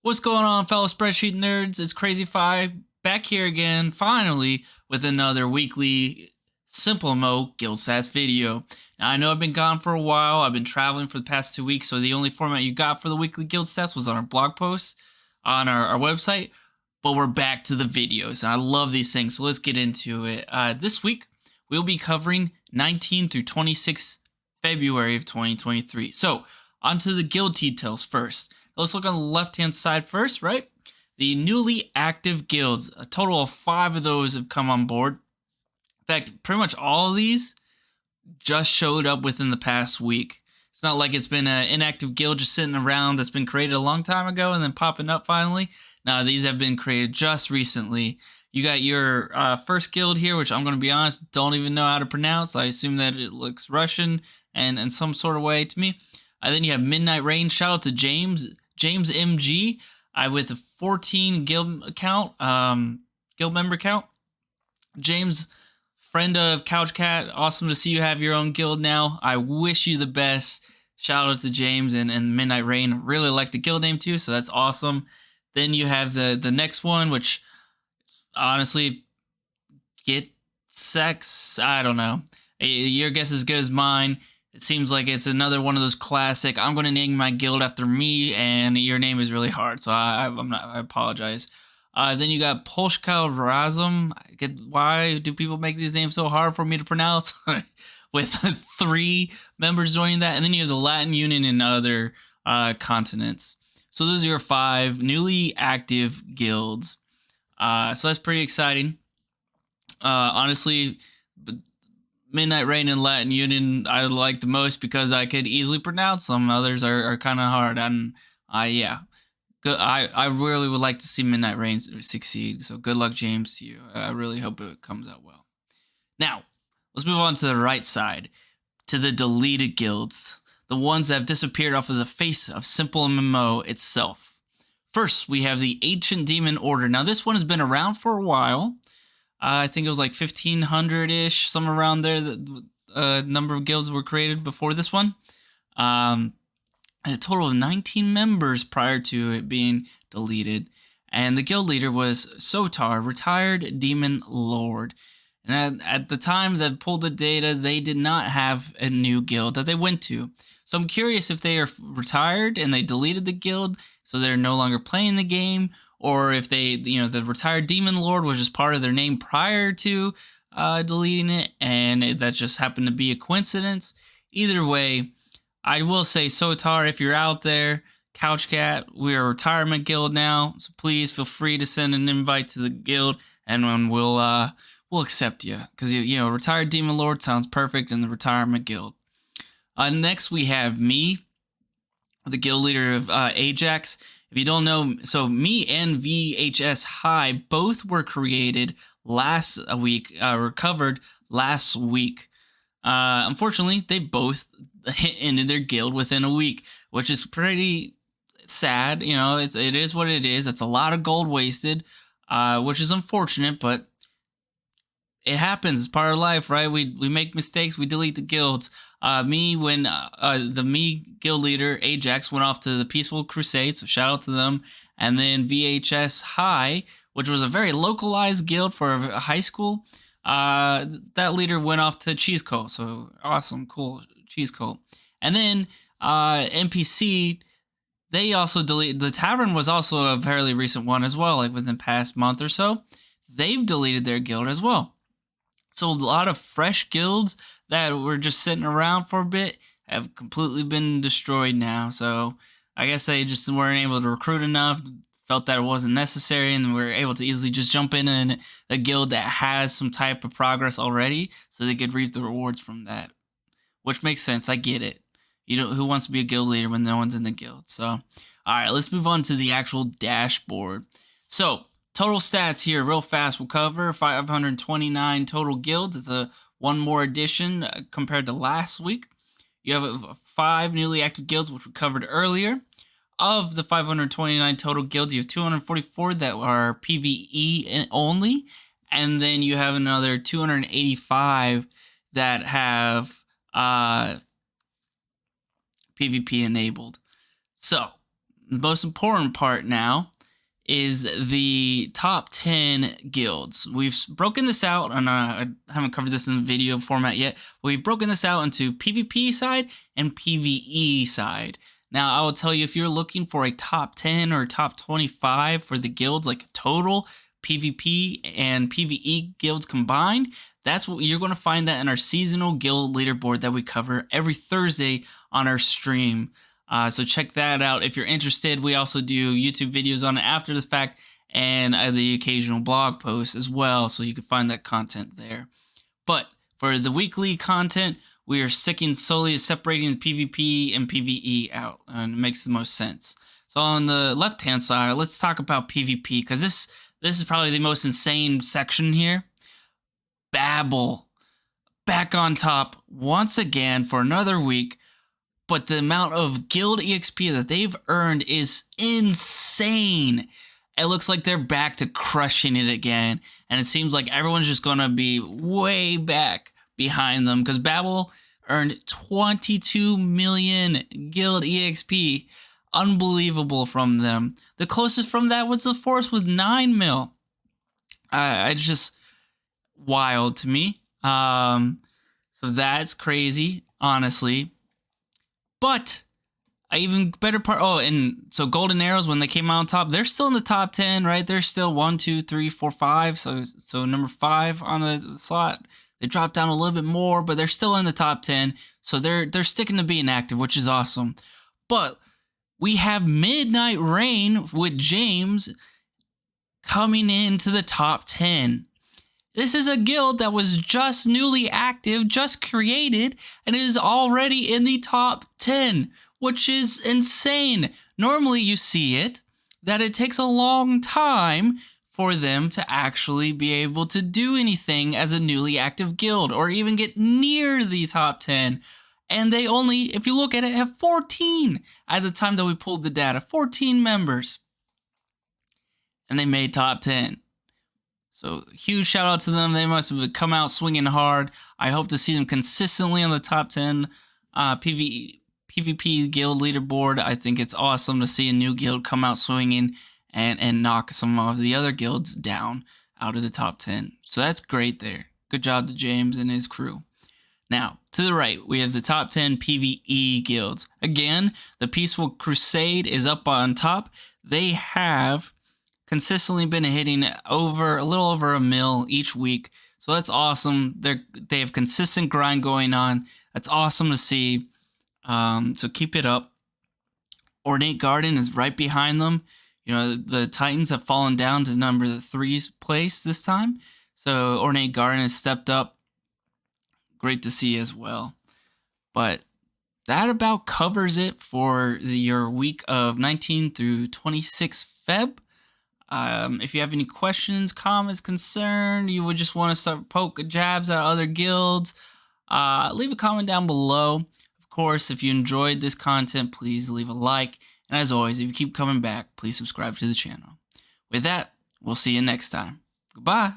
What's going on, fellow spreadsheet nerds? It's Crazy Five back here again, finally, with another weekly SimpleMMO Guild Stats video. Now, I know I've been gone for a while. I've been traveling for the past 2 weeks, so the only format you got for the weekly Guild Stats was on our blog posts on our website. But we're back to the videos, and I love these things, so let's get into it. This week, we'll be covering 19 through 26 February of 2023. So, onto the guild details first. Let's look on the left-hand side first, right? The newly active guilds, a total of 5 of those have come on board. In fact, pretty much all of these just showed up within the past week. It's not like it's been an inactive guild just sitting around that's been created a long time ago and then popping up finally. No, these have been created just recently. You got your first guild here, which I'm going to be honest, don't even know how to pronounce. I assume that it looks Russian and in some sort of way to me. Then you have Midnight Rain. Shout out to James MG with a 14 guild account, guild member count. James, friend of Couch Cat, awesome to see you have your own guild now. I wish you the best. Shout out to James and Midnight Rain. Really like the guild name too, so that's awesome. Then you have the next one, which honestly, get sex. I don't know. Your guess is as good as mine. It seems like it's another one of those classic, I'm going to name my guild after me, and your name is really hard, so I apologize. Then you got Polshka Razum. Why do people make these names so hard for me to pronounce? With 3 members joining that. And then you have the Latin Union and other continents. So those are your 5 newly active guilds. So that's pretty exciting. Honestly, Midnight Rain and Latin Union I like the most because I could easily pronounce them. Others are kind of hard. And yeah, I really would like to see Midnight Rain succeed. So good luck, James, to you. I really hope it comes out well. Now, let's move on to the right side, to the deleted guilds, the ones that have disappeared off of the face of SimpleMMO itself. First, we have the Ancient Demon Order. Now, this one has been around for a while. I think it was like 1,500-ish, somewhere around there. The number of guilds were created before this one. A total of 19 members prior to it being deleted. And the guild leader was Sotar, retired demon lord. And at the time that pulled the data, they did not have a new guild that they went to. So I'm curious if they are retired and they deleted the guild, so they're no longer playing the game, or if they, the retired demon lord was just part of their name prior to deleting it, and that just happened to be a coincidence. Either way, I will say, Sotar, if you're out there, Couch Cat, we're a retirement guild now, so please feel free to send an invite to the guild, and we'll accept you, because retired demon lord sounds perfect in the retirement guild. Next we have me, the guild leader of Ajax. If you don't know, so me and VHS High both were created last week, recovered last week. Unfortunately, they both ended their guild within a week, which is pretty sad. It is what it is. It's a lot of gold wasted, which is unfortunate, but it happens. It's part of life, right? We make mistakes. We delete the guilds. When the me guild leader Ajax went off to the Peaceful Crusade, so shout out to them. And then VHS High, which was a very localized guild for a high school, that leader went off to Cheese Cult. So awesome, cool, Cheese Cult. And then NPC, they also deleted. The Tavern was also a fairly recent one as well, like within the past month or so. They've deleted their guild as well. So a lot of fresh guilds that were just sitting around for a bit have completely been destroyed now. So I guess they just weren't able to recruit enough, felt that it wasn't necessary, and were able to easily just jump in a guild that has some type of progress already, so they could reap the rewards from that. Which makes sense. I get it. Who wants to be a guild leader when no one's in the guild? So, all right, let's move on to the actual dashboard. So, total stats here, real fast. We'll cover 529 total guilds. It's a one more addition compared to last week. You have 5 newly active guilds, which we covered earlier. Of the 529 total guilds, you have 244 that are PvE only, and then you have another 285 that have PvP enabled. So the most important part now is the top 10 guilds. We've broken this out, and I haven't covered this in the video format yet. We've broken this out into PvP side and PvE side. Now, I will tell you, if you're looking for a top 10 or top 25 for the guilds, like total PvP and PvE guilds combined, that's what you're going to find that in our seasonal guild leaderboard that we cover every Thursday on our stream. So check that out if you're interested. We also do YouTube videos on it after the fact, and the occasional blog posts as well, so you can find that content there. But for the weekly content, we are sticking solely to separating the PvP and PvE out, and it makes the most sense. So on the left-hand side, let's talk about PvP, because this is probably the most insane section here. Babel, back on top once again for another week. But the amount of guild EXP that they've earned is insane. It looks like they're back to crushing it again. And it seems like everyone's just going to be way back behind them, because Babel earned 22 million guild EXP. Unbelievable from them. The closest from that was the Force with 9 mil. It's just wild to me. So that's crazy, honestly. But a even better part, and so Golden Arrows, when they came out on top, they're still in the top 10, right? They're still 1, 2, 3, 4, 5. So number 5 on the slot. They dropped down a little bit more, but they're still in the top 10. So they're sticking to being active, which is awesome. But we have Midnight Rain with James coming into the top 10. This is a guild that was just newly active, just created, and it is already in the top 10, which is insane. Normally you see it, that it takes a long time for them to actually be able to do anything as a newly active guild, or even get near the top 10. And they only, if you look at it, have 14 at the time that we pulled the data, 14 members. And they made top 10. So huge shout out to them. They must have come out swinging hard. I hope to see them consistently on the top 10 PvP guild leaderboard. I think it's awesome to see a new guild come out swinging and knock some of the other guilds down out of the top 10. So that's great there. Good job to James and his crew. Now, to the right, we have the top 10 PvE guilds. Again, the Peaceful Crusade is up on top. They have consistently been hitting a little over 1 mil each week. So that's awesome. They have consistent grind going on. That's awesome to see. So keep it up. Ornate Garden is right behind them. You know, the Titans have fallen down to number 3's place this time. So Ornate Garden has stepped up. Great to see as well. But that about covers it for your week of 19 through 26 Feb. If you have any questions, comments, concern, you would just want to start poke jabs at other guilds, leave a comment down below. Of course, if you enjoyed this content, please leave a like. And as always, if you keep coming back, please subscribe to the channel. With that, we'll see you next time. Goodbye.